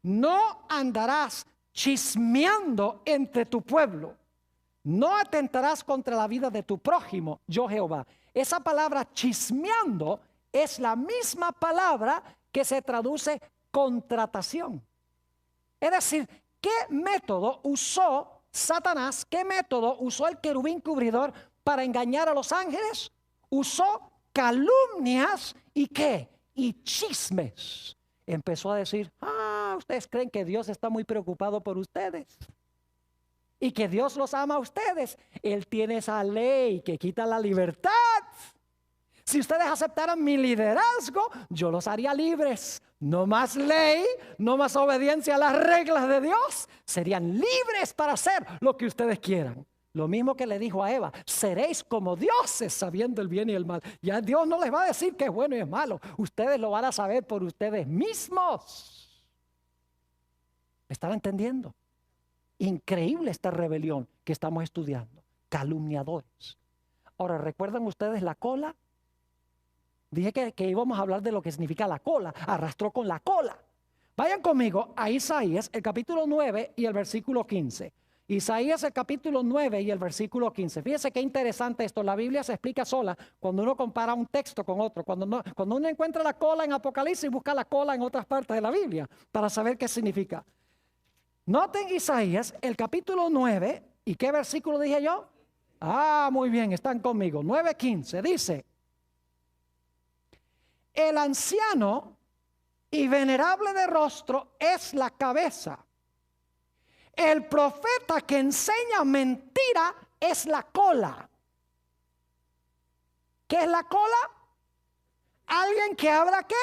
no andarás chismeando entre tu pueblo, no atentarás contra la vida de tu prójimo, yo Jehová. Esa palabra chismeando es la misma palabra que se traduce contratación. Es decir, ¿qué método usó Satanás? ¿Qué método usó el querubín cubridor para engañar a los ángeles? Usó calumnias y ¿qué? Y chismes. Empezó a decir, ustedes creen que Dios está muy preocupado por ustedes y que Dios los ama a ustedes. Él tiene esa ley que quita la libertad. Si ustedes aceptaran mi liderazgo, yo los haría libres. No más ley, no más obediencia a las reglas de Dios. Serían libres para hacer lo que ustedes quieran. Lo mismo que le dijo a Eva, seréis como dioses sabiendo el bien y el mal. Ya Dios no les va a decir que es bueno y es malo. Ustedes lo van a saber por ustedes mismos. ¿Me están entendiendo? Increíble esta rebelión que estamos estudiando. Calumniadores. Ahora, ¿recuerdan ustedes la cola? Dije que íbamos a hablar de lo que significa la cola. Arrastró con la cola. Vayan conmigo a Isaías, el capítulo 9 y el versículo 15. Isaías, el capítulo 9 y el versículo 15. Fíjense qué interesante esto. La Biblia se explica sola cuando uno compara un texto con otro. Cuando uno encuentra la cola en Apocalipsis, busca la cola en otras partes de la Biblia para saber qué significa. Noten Isaías, el capítulo 9. ¿Y qué versículo dije yo? Muy bien, están conmigo. 9:15 dice: el anciano y venerable de rostro es la cabeza. El profeta que enseña mentira es la cola. ¿Qué es la cola? Alguien que habla ¿qué?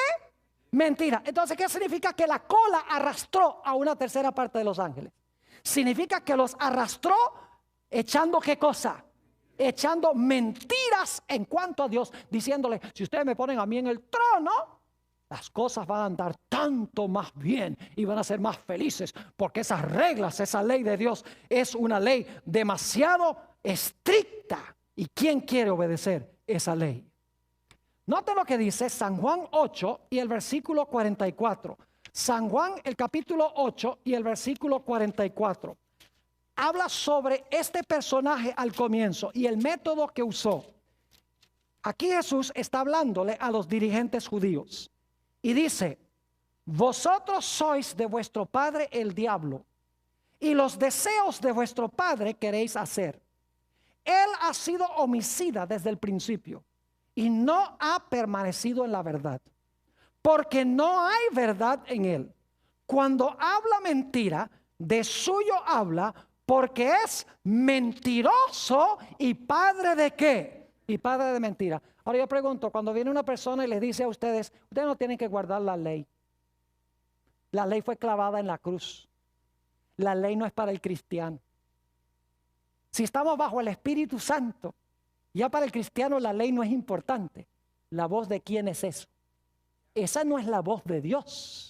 Mentira. Entonces, ¿qué significa que la cola arrastró a una tercera parte de los ángeles? Significa que los arrastró echando ¿qué cosa? Echando mentiras en cuanto a Dios, diciéndole, si ustedes me ponen a mí en el trono, las cosas van a andar tanto más bien y van a ser más felices, porque esas reglas, esa ley de Dios es una ley demasiado estricta. ¿Y quién quiere obedecer esa ley? Note lo que dice San Juan 8 y el versículo 44. San Juan, el capítulo 8 y el versículo 44. Habla sobre este personaje al comienzo y el método que usó. Aquí Jesús está hablándole a los dirigentes judíos y dice: vosotros sois de vuestro padre el diablo, y los deseos de vuestro padre queréis hacer. Él ha sido homicida desde el principio y no ha permanecido en la verdad, porque no hay verdad en él. Cuando habla mentira, de suyo habla, porque es mentiroso y padre de ¿qué? Y padre de mentira. Ahora yo pregunto, cuando viene una persona y les dice a ustedes, ustedes no tienen que guardar la ley. La ley fue clavada en la cruz. La ley no es para el cristiano. Si estamos bajo el Espíritu Santo, ya para el cristiano la ley no es importante. ¿La voz de quién es eso? Esa no es la voz de Dios.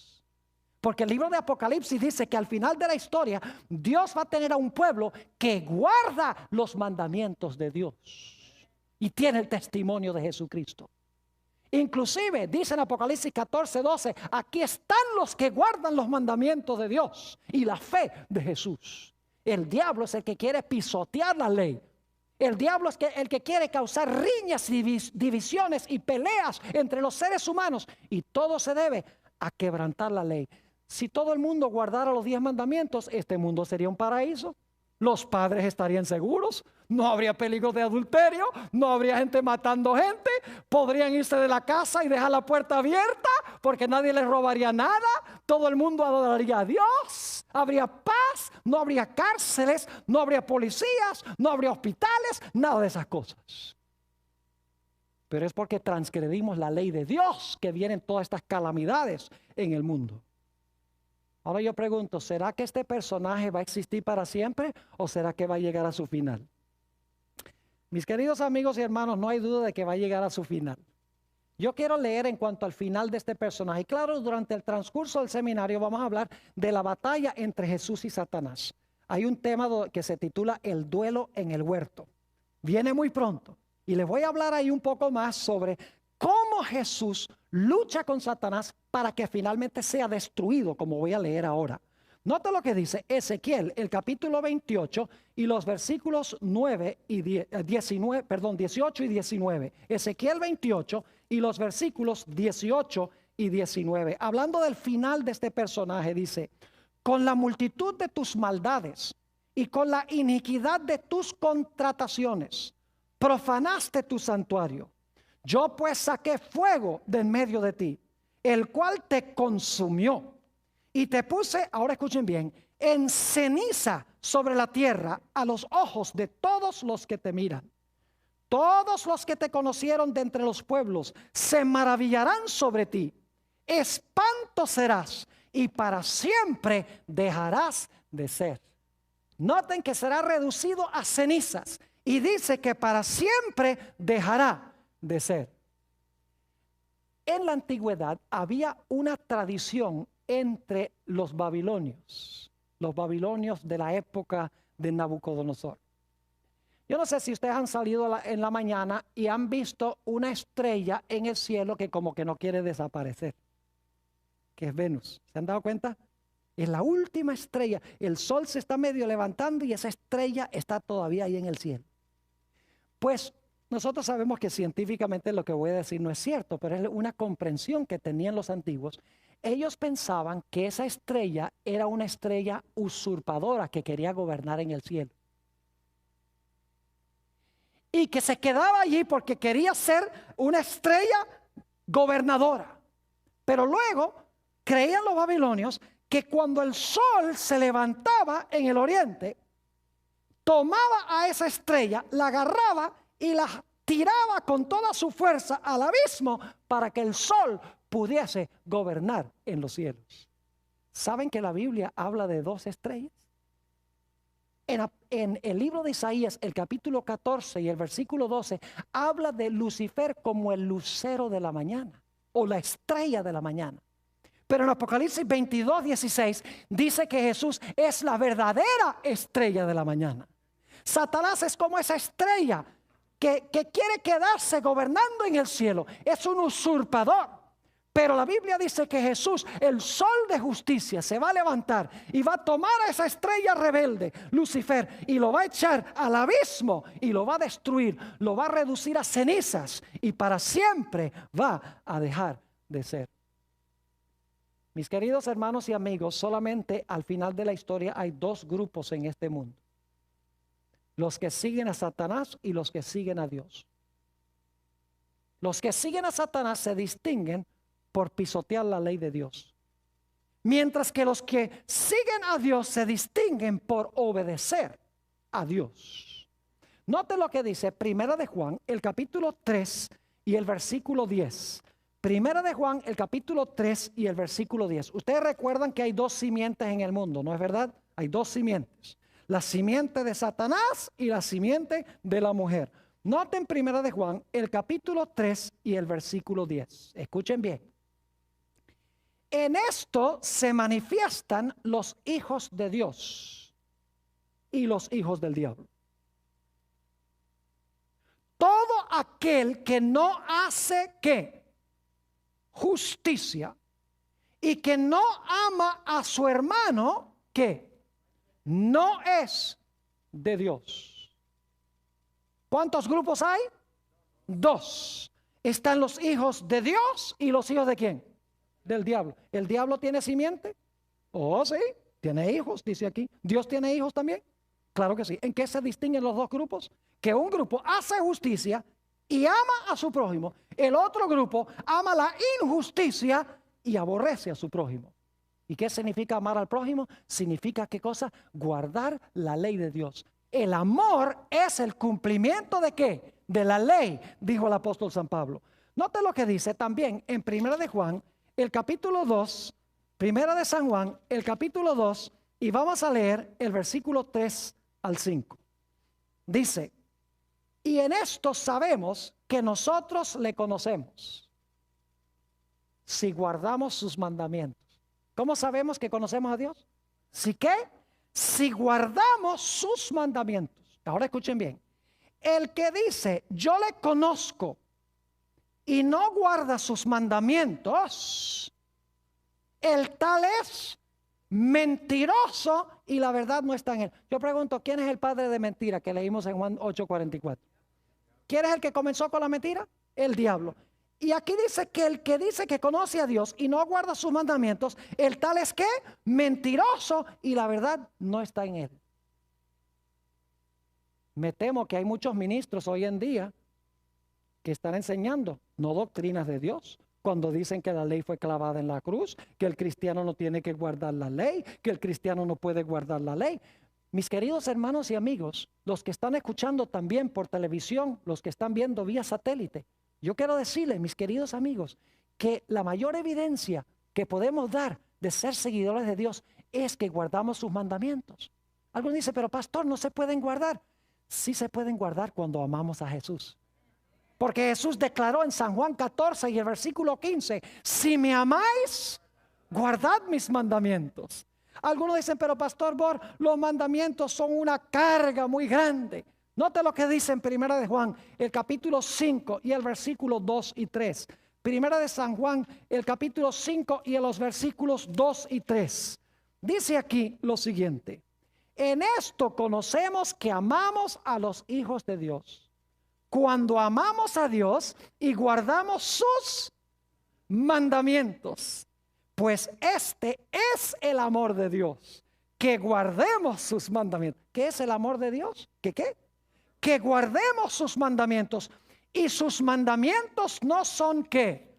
Porque el libro de Apocalipsis dice que al final de la historia Dios va a tener a un pueblo que guarda los mandamientos de Dios y tiene el testimonio de Jesucristo. Inclusive dice en Apocalipsis 14:12, aquí están los que guardan los mandamientos de Dios y la fe de Jesús. El diablo es el que quiere pisotear la ley. El diablo es el que quiere causar riñas y divisiones y peleas entre los seres humanos, y todo se debe a quebrantar la ley. Si todo el mundo guardara los 10 mandamientos, este mundo sería un paraíso. Los padres estarían seguros, no habría peligro de adulterio, no habría gente matando gente, podrían irse de la casa y dejar la puerta abierta porque nadie les robaría nada, todo el mundo adoraría a Dios, habría paz, no habría cárceles, no habría policías, no habría hospitales, nada de esas cosas. Pero es porque transgredimos la ley de Dios que vienen todas estas calamidades en el mundo. Ahora yo pregunto, ¿será que este personaje va a existir para siempre o será que va a llegar a su final? Mis queridos amigos y hermanos, no hay duda de que va a llegar a su final. Yo quiero leer en cuanto al final de este personaje. Y claro, durante el transcurso del seminario vamos a hablar de la batalla entre Jesús y Satanás. Hay un tema que se titula El duelo en el huerto. Viene muy pronto. Y les voy a hablar ahí un poco más sobre cómo Jesús lucha con Satanás para que finalmente sea destruido, como voy a leer ahora. Nota lo que dice Ezequiel, el capítulo 28 y los versículos 18 y 19. Ezequiel 28 y los versículos 18 y 19. Hablando del final de este personaje, dice: con la multitud de tus maldades y con la iniquidad de tus contrataciones, profanaste tu santuario. Yo pues saqué fuego de en medio de ti, el cual te consumió. Y te puse, ahora escuchen bien, en ceniza sobre la tierra a los ojos de todos los que te miran. Todos los que te conocieron de entre los pueblos se maravillarán sobre ti. Espanto serás y para siempre dejarás de ser. Noten que será reducido a cenizas y dice que para siempre dejará de ser. En la antigüedad había una tradición entre los babilonios de la época de Nabucodonosor. Yo no sé si ustedes han salido en la mañana y han visto una estrella en el cielo que como que no quiere desaparecer, que es Venus. ¿Se han dado cuenta? Es la última estrella. El sol se está medio levantando y esa estrella está todavía ahí en el cielo. Pues nosotros sabemos que científicamente lo que voy a decir no es cierto, pero es una comprensión que tenían los antiguos. Ellos pensaban que esa estrella era una estrella usurpadora que quería gobernar en el cielo. Y que se quedaba allí porque quería ser una estrella gobernadora. Pero luego creían los babilonios que cuando el sol se levantaba en el oriente, tomaba a esa estrella, la agarraba y la tiraba con toda su fuerza al abismo para que el sol pudiese gobernar en los cielos. ¿Saben que la Biblia habla de dos estrellas? En el libro de Isaías, el capítulo 14 y el versículo 12, habla de Lucifer como el lucero de la mañana o la estrella de la mañana. Pero en Apocalipsis 22, 16 dice que Jesús es la verdadera estrella de la mañana. Satanás es como esa estrella que quiere quedarse gobernando en el cielo. Es un usurpador. Pero la Biblia dice que Jesús, el sol de justicia, se va a levantar y va a tomar a esa estrella rebelde, Lucifer, y lo va a echar al abismo y lo va a destruir, lo va a reducir a cenizas y para siempre va a dejar de ser. Mis queridos hermanos y amigos, solamente al final de la historia hay dos grupos en este mundo: los que siguen a Satanás y los que siguen a Dios. Los que siguen a Satanás se distinguen por pisotear la ley de Dios, mientras que los que siguen a Dios se distinguen por obedecer a Dios. Note lo que dice Primera de Juan, el capítulo 3 y el versículo 10. Primera de Juan, el capítulo 3 y el versículo 10. Ustedes recuerdan que hay dos simientes en el mundo, ¿no es verdad? Hay dos simientes: la simiente de Satanás y la simiente de la mujer. Noten Primera de Juan, el capítulo 3 y el versículo 10. Escuchen bien. En esto se manifiestan los hijos de Dios y los hijos del diablo. Todo aquel que no hace ¿qué? Justicia y que no ama a su hermano, ¿qué? No es de Dios. ¿Cuántos grupos hay? Dos. Están los hijos de Dios y los hijos de ¿quién? Del diablo. ¿El diablo tiene simiente? Oh, sí, tiene hijos, dice aquí. ¿Dios tiene hijos también? Claro que sí. ¿En qué se distinguen los dos grupos? Que un grupo hace justicia y ama a su prójimo. El otro grupo ama la injusticia y aborrece a su prójimo. ¿Y qué significa amar al prójimo? Significa, ¿qué cosa? Guardar la ley de Dios. El amor es el cumplimiento ¿de qué? De la ley, dijo el apóstol San Pablo. Note lo que dice también en 1 de Juan, el capítulo 2, 1 de San Juan, el capítulo 2, y vamos a leer el versículo 3 al 5. Dice, y en esto sabemos que nosotros le conocemos, si guardamos sus mandamientos. ¿Cómo sabemos que conocemos a Dios? ¿Sí qué? Si guardamos sus mandamientos. Ahora escuchen bien. El que dice, yo le conozco y no guarda sus mandamientos, el tal es mentiroso y la verdad no está en él. Yo pregunto, ¿quién es el padre de mentira que leímos en Juan 8:44? ¿Quién es el que comenzó con la mentira? El diablo. Y aquí dice que el que dice que conoce a Dios y no guarda sus mandamientos, el tal es que mentiroso y la verdad no está en él. Me temo que hay muchos ministros hoy en día que están enseñando no doctrinas de Dios, cuando dicen que la ley fue clavada en la cruz, que el cristiano no tiene que guardar la ley, que el cristiano no puede guardar la ley. Mis queridos hermanos y amigos, los que están escuchando también por televisión, los que están viendo vía satélite, yo quiero decirles, mis queridos amigos, que la mayor evidencia que podemos dar de ser seguidores de Dios es que guardamos sus mandamientos. Algunos dicen, pero pastor, no se pueden guardar. Sí se pueden guardar cuando amamos a Jesús. Porque Jesús declaró en San Juan 14 y el versículo 15, si me amáis, guardad mis mandamientos. Algunos dicen, pero pastor Bor, los mandamientos son una carga muy grande. Note lo que dice en 1 de Juan, el capítulo 5 y el versículo 2 y 3. 1 de San Juan, el capítulo 5 y en los versículos 2 y 3. Dice aquí lo siguiente. En esto conocemos que amamos a los hijos de Dios, cuando amamos a Dios y guardamos sus mandamientos. Pues este es el amor de Dios, que guardemos sus mandamientos. ¿Qué es el amor de Dios? ¿Qué? Que guardemos sus mandamientos. Y sus mandamientos no son ¿qué?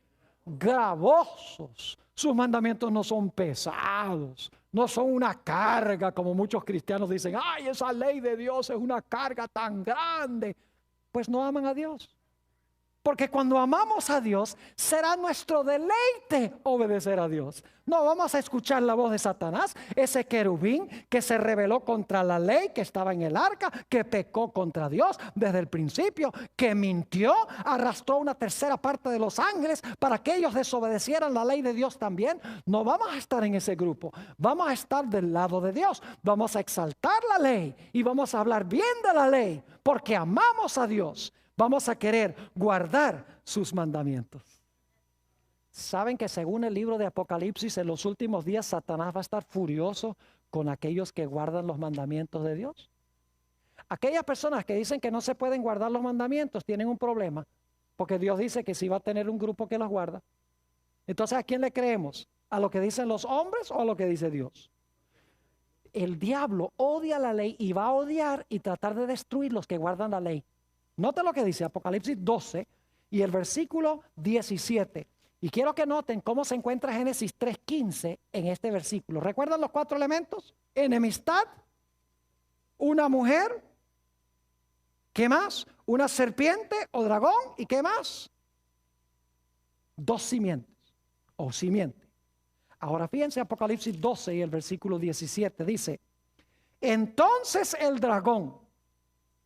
Gravosos. Sus mandamientos no son pesados, no son una carga como muchos cristianos dicen. Ay, esa ley de Dios es una carga tan grande. Pues no aman a Dios. Porque cuando amamos a Dios, será nuestro deleite obedecer a Dios. No vamos a escuchar la voz de Satanás, ese querubín que se rebeló contra la ley, que estaba en el arca, que pecó contra Dios desde el principio, que mintió, arrastró una tercera parte de los ángeles para que ellos desobedecieran la ley de Dios también. No vamos a estar en ese grupo, vamos a estar del lado de Dios. Vamos a exaltar la ley y vamos a hablar bien de la ley, porque amamos a Dios. Vamos a querer guardar sus mandamientos. ¿Saben que según el libro de Apocalipsis, en los últimos días Satanás va a estar furioso con aquellos que guardan los mandamientos de Dios? Aquellas personas que dicen que no se pueden guardar los mandamientos tienen un problema, porque Dios dice que sí va a tener un grupo que los guarda. Entonces, ¿a quién le creemos? ¿A lo que dicen los hombres o a lo que dice Dios? El diablo odia la ley y va a odiar y tratar de destruir los que guardan la ley. Note lo que dice Apocalipsis 12 y el versículo 17. Y quiero que noten cómo se encuentra Génesis 3:15 en este versículo. ¿Recuerdan los 4 elementos? Enemistad, una mujer, ¿qué más? Una serpiente o dragón, ¿y qué más? 2 simientes o simiente. Ahora fíjense Apocalipsis 12 y el versículo 17 dice, entonces el dragón,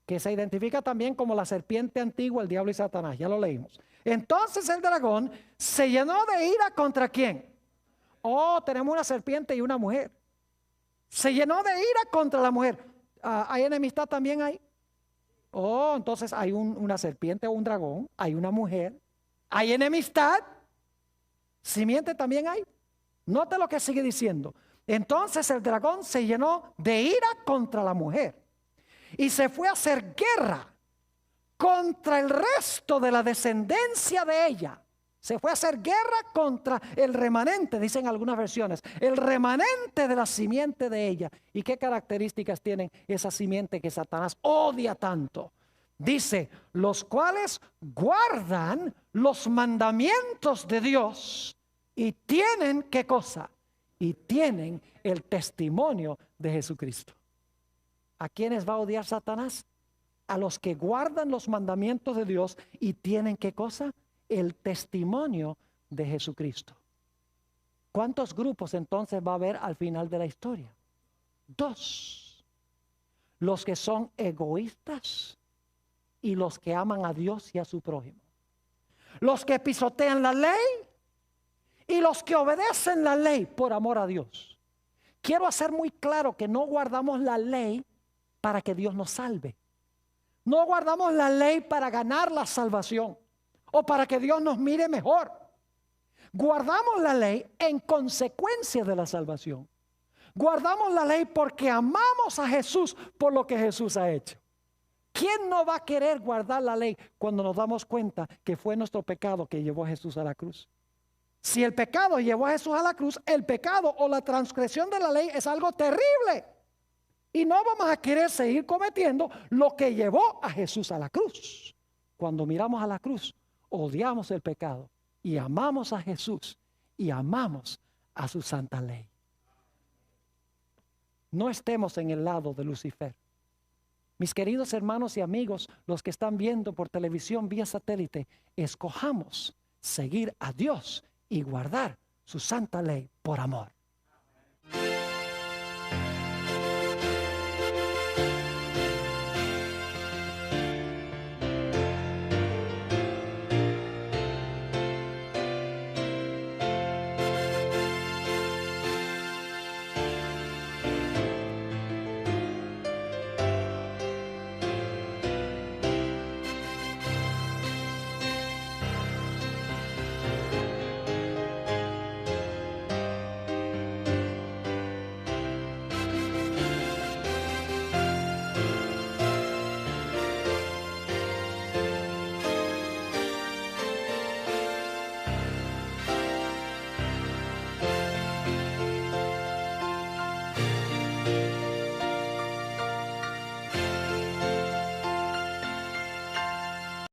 que se identifica también como la serpiente antigua, el diablo y Satanás, ya lo leímos. Entonces el dragón se llenó de ira ¿contra quién? Oh, tenemos una serpiente y una mujer. Se llenó de ira contra la mujer. ¿Hay enemistad también ahí? Oh, entonces hay una serpiente o un dragón, hay una mujer, hay enemistad. Simiente también hay. Note lo que sigue diciendo. Entonces el dragón se llenó de ira contra la mujer y se fue a hacer guerra contra el resto de la descendencia de ella. Se fue a hacer guerra contra el remanente, dicen algunas versiones, el remanente de la simiente de ella. ¿Y qué características tienen esa simiente que Satanás odia tanto? Dice, los cuales guardan los mandamientos de Dios y tienen, ¿qué cosa? Y tienen el testimonio de Jesucristo. ¿A quiénes va a odiar Satanás? A los que guardan los mandamientos de Dios y tienen, ¿qué cosa? El testimonio de Jesucristo. ¿Cuántos grupos entonces va a haber al final de la historia? 2. Los que son egoístas y los que aman a Dios y a su prójimo. Los que pisotean la ley y los que obedecen la ley por amor a Dios. Quiero hacer muy claro que no guardamos la ley para que Dios nos salve. No guardamos la ley para ganar la salvación o para que Dios nos mire mejor. Guardamos la ley en consecuencia de la salvación. Guardamos la ley porque amamos a Jesús por lo que Jesús ha hecho. ¿Quién no va a querer guardar la ley cuando nos damos cuenta que fue nuestro pecado que llevó a Jesús a la cruz? Si el pecado llevó a Jesús a la cruz, el pecado o la transgresión de la ley es algo terrible. Y no vamos a querer seguir cometiendo lo que llevó a Jesús a la cruz. Cuando miramos a la cruz, odiamos el pecado y amamos a Jesús y amamos a su santa ley. No estemos en el lado de Lucifer. Mis queridos hermanos y amigos, los que están viendo por televisión vía satélite, escojamos seguir a Dios y guardar su santa ley por amor.